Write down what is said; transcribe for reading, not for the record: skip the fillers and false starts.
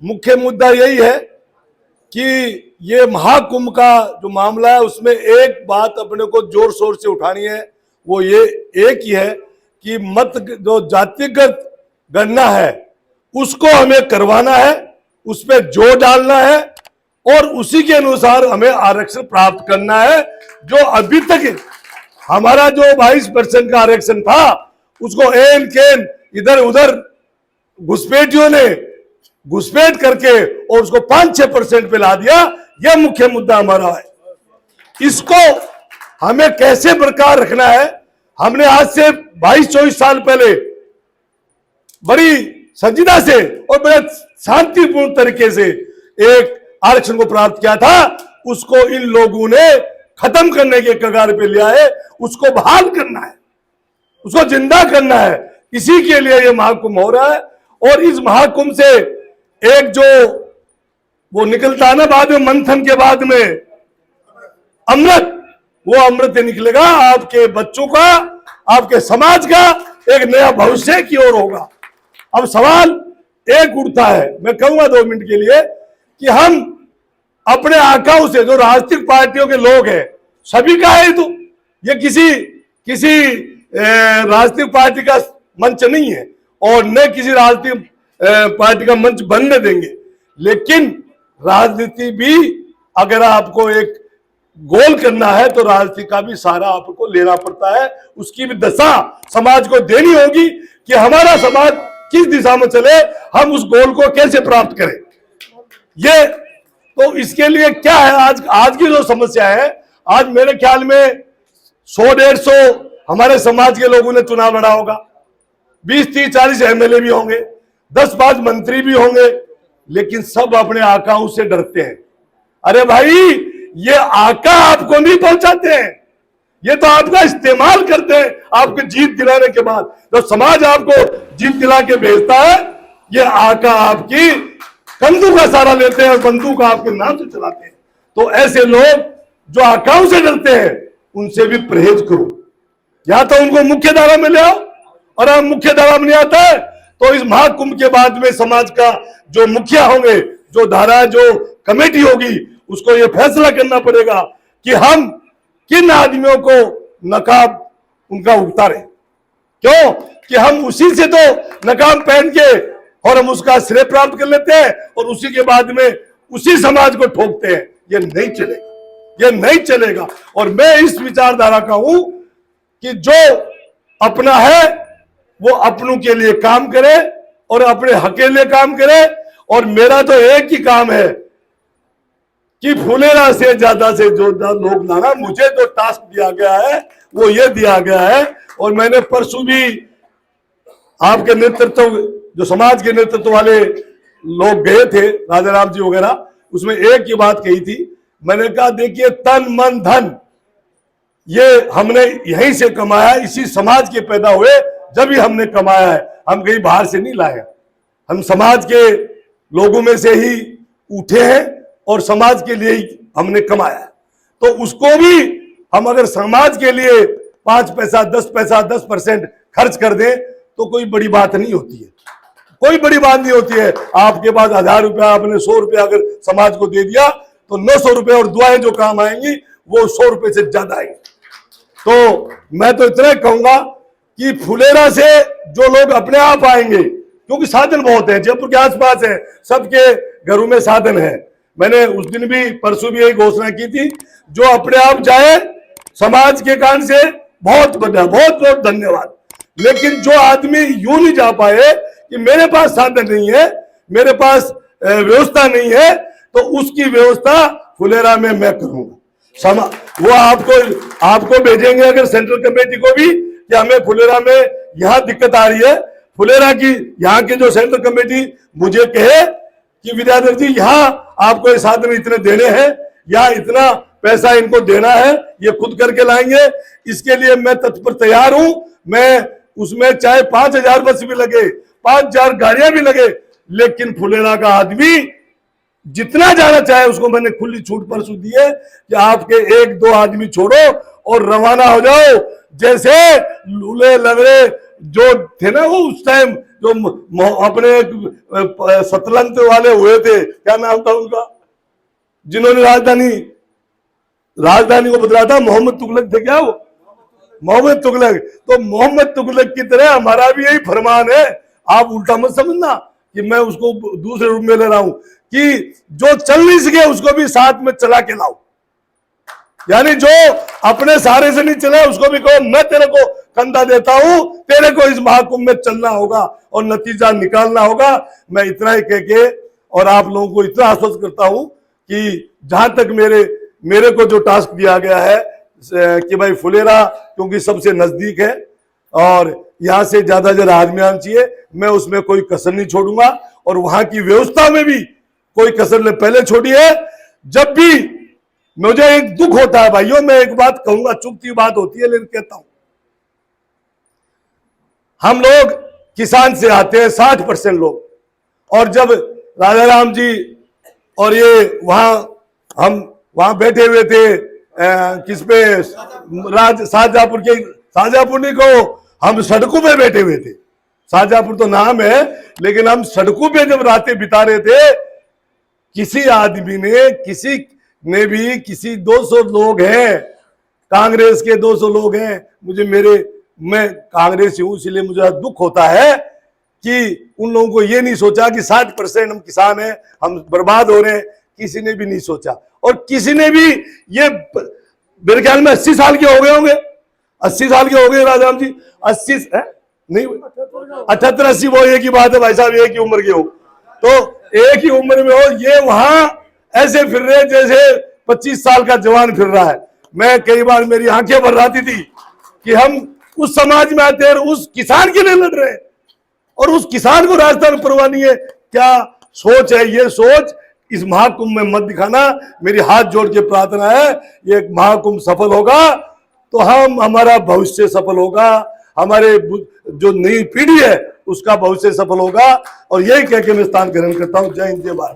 मुख्य मुद्दा यही है कि ये महाकुंभ का जो मामला है उसमें एक बात अपने को जोर शोर से उठानी है, वो ये एक ही है कि मत जो जातिगत गणना है उसको हमें करवाना है, उस पर जोर डालना है और उसी के अनुसार हमें आरक्षण प्राप्त करना है। जो अभी तक हमारा जो 22% का आरक्षण था उसको एन केन इधर उधर घुसपैठियों ने घुसपैठ करके और उसको 5-6% पे ला दिया। यह मुख्य मुद्दा हमारा है। इसको हमें कैसे बरकरार रखना है। हमने आज से 22-24 साल पहले बड़ी संजीदा से और बड़े शांतिपूर्ण तरीके से एक आरक्षण को प्राप्त किया था। उसको इन लोगों ने खत्म करने के कगार पे लिया है। उसको बहाल करना है, उसको जिंदा करना है। इसी के लिए यह महाकुंभ हो रहा है। और इस महाकुंभ से एक जो वो निकलता है ना बाद में, मंथन के बाद में अमृत, वो अमृत निकलेगा आपके बच्चों का, आपके समाज का एक नया भविष्य की ओर होगा। अब सवाल एक उठता है, मैं कहूंगा 2 मिनट के लिए, कि हम अपने आकाओं से जो राजनीतिक पार्टियों के लोग हैं सभी का है, तो ये किसी राजनीतिक पार्टी का मंच नहीं है और न किसी राजनीतिक पार्टी का मंच बनने देंगे। लेकिन राजनीति भी अगर आपको एक गोल करना है तो राजनीति का भी सारा आपको लेना पड़ता है। उसकी भी दशा समाज को देनी होगी कि हमारा समाज किस दिशा में चले, हम उस गोल को कैसे प्राप्त करें। ये तो इसके लिए क्या है आज की जो समस्या है, आज मेरे ख्याल में 100-150 हमारे समाज के लोगों ने चुनाव लड़ा होगा, 20-30-40 एमएलए भी होंगे, 10-5 मंत्री भी होंगे, लेकिन सब अपने आकाओं से डरते हैं। अरे भाई, ये आका आपको नहीं पहुंचाते हैं, ये तो आपका इस्तेमाल करते हैं आपको जीत दिलाने के बाद। तो समाज आपको जीत दिला के भेजता है, ये आका आपकी कंधों का सहारा लेते हैं और बंदूक आपके नाम से चलाते हैं। तो ऐसे लोग जो आकाओं से डरते हैं उनसे भी परहेज करो। या तो उनको मुख्य धारा में ले आओ, और अब मुख्य धारा में नहीं आता है तो इस महाकुंभ के बाद में समाज का जो मुखिया होंगे, जो धारा, जो कमेटी होगी, उसको ये फैसला करना पड़ेगा कि हम किन आदमियों को नकाब उनका उतारें। क्यों कि हम उसी से तो नकाब पहन के और हम उसका श्रेय प्राप्त कर लेते हैं और उसी के बाद में उसी समाज को ठोकते हैं। ये नहीं चलेगा, ये नहीं चलेगा। और मैं इस विचारधारा का हूं कि जो अपना है वो अपनों के लिए काम करे और अपने हक के लिए काम करे। और मेरा तो एक ही काम है कि फुलेरा से ज्यादा लोग लाना। मुझे जो टास्क दिया गया है वो ये दिया गया है। और मैंने परसों भी आपके नेतृत्व, जो समाज के नेतृत्व वाले लोग गए थे, राजा राम जी वगैरह, उसमें एक ही बात कही थी। मैंने कहा देखिए, तन मन धन ये हमने यहीं से कमाया, इसी समाज के पैदा हुए जब ही हमने कमाया है। हम कहीं बाहर से नहीं लाए, हम समाज के लोगों में से ही उठे हैं और समाज के लिए ही हमने कमाया है। तो उसको भी हम अगर समाज के लिए 5 पैसा 10 पैसा 10% खर्च कर दें तो कोई बड़ी बात नहीं होती है, कोई बड़ी बात नहीं होती है। आपके पास 1000 रुपया, आपने 100 रुपया अगर समाज को दे दिया तो 900 रुपये और दुआएं जो काम आएंगी वो 100 रुपये से ज्यादा आएंगी। तो मैं तो इतना कहूंगा कि फुलेरा से जो लोग अपने आप आएंगे, क्योंकि साधन बहुत है, जयपुर के आसपास है, सबके घरों में साधन है। मैंने उस दिन भी, परसों भी यही घोषणा की थी, जो अपने आप जाए समाज के कान से बहुत बढ़िया, बहुत बहुत धन्यवाद। लेकिन जो आदमी यूं नहीं जा पाए कि मेरे पास साधन नहीं है, मेरे पास व्यवस्था नहीं है, तो उसकी व्यवस्था फुलेरा में मैं करूंगा। वो आपको भेजेंगे अगर सेंट्रल कमेटी को भी कि हमें फुलेरा में यहां दिक्कत आ रही है। फुलेरा की यहाँ के जो सेंट्रल कमेटी मुझे कहे कि विद्याधर जी, यहाँ आपको ये साधन इतने देने हैं, यहाँ इतना पैसा इनको देना है, ये खुद करके लाएंगे, इसके लिए मैं तत्पर तैयार हूं। मैं उसमें चाहे 5000 बस भी लगे, 5000 गाड़ियां भी लगे, लेकिन फुलेरा का आदमी जितना जाना चाहे उसको मैंने खुली छूट परसों दी है कि आपके 1-2 आदमी छोड़ो और रवाना हो जाओ। जैसे लूले लगड़े जो थे ना वो उस टाइम अपने सतलंत वाले हुए थे, क्या नाम था उनका, जिन्होंने राजधानी को बदला था, मोहम्मद तुगलक थे क्या वो, मोहम्मद तुगलक। तो मोहम्मद तुगलक की तरह हमारा भी यही फरमान है, आप उल्टा मत समझना कि मैं उसको दूसरे रूप में ले रहा हूं, कि जो चल नहीं सके उसको भी साथ में चला के लाओ, यानी जो अपने सहारे से नहीं चला उसको भी कहो मैं तेरे को कंधा देता हूं, तेरे को इस महाकुंभ में चलना होगा और नतीजा निकालना होगा। मैं इतना ही कह के और आप लोगों को इतना आश्वस्त करता हूं कि जहां तक मेरे को जो टास्क दिया गया है कि भाई फुलेरा क्योंकि सबसे नजदीक है और यहां से ज्यादा आदमी आना चाहिए, मैं उसमें कोई कसर नहीं छोड़ूंगा और वहां की व्यवस्था में भी कोई कसर ने पहले छोड़ी है। जब भी मुझे एक दुख होता है भाइयों, मैं एक बात कहूंगा, चुपती बात होती है लेकिन कहता हूं, हम लोग किसान से आते हैं 60% लोग, और जब राजा राम जी और ये हम वहां बैठे हुए थे किस पे, शाहजहांपुर के, शाहजहांपुर नहीं को, हम सड़कों पे बैठे हुए थे, शाहजहांपुर तो नाम है लेकिन हम सड़कों पे जब रातें बिता रहे थे, किसी आदमी ने भी किसी 200 लोग हैं, कांग्रेस के 200 लोग हैं, मैं कांग्रेस हूं इसलिए मुझे दुख होता है कि उन लोगों को ये नहीं सोचा कि 60% हम किसान हैं, हम बर्बाद हो रहे हैं, किसी ने भी नहीं सोचा। और किसी ने भी ये, मेरे ख्याल में 80 साल के हो गए होंगे, 80 साल के हो गए राजा राम जी, 80 नहीं 78-80 वो एक ही बात है भाई साहब, एक ही उम्र के हो तो एक ही उम्र में हो, ये वहां ऐसे फिर रहे जैसे 25 साल का जवान फिर रहा है। मैं कई बार मेरी आंखें भर आती थी कि हम उस समाज में आते हैं और उस किसान के लिए लड़ रहे हैं और उस किसान को राजस्थान परवाह नहीं है। क्या सोच है ये सोच इस महाकुंभ में मत दिखाना। मेरी हाथ जोड़ के प्रार्थना है, ये महाकुंभ सफल होगा तो हमारा भविष्य सफल होगा, हमारे जो नई पीढ़ी है उसका भविष्य सफल होगा। और यही कह के मैं स्थान ग्रहण करता हूं। जय हिंद, जय भारत।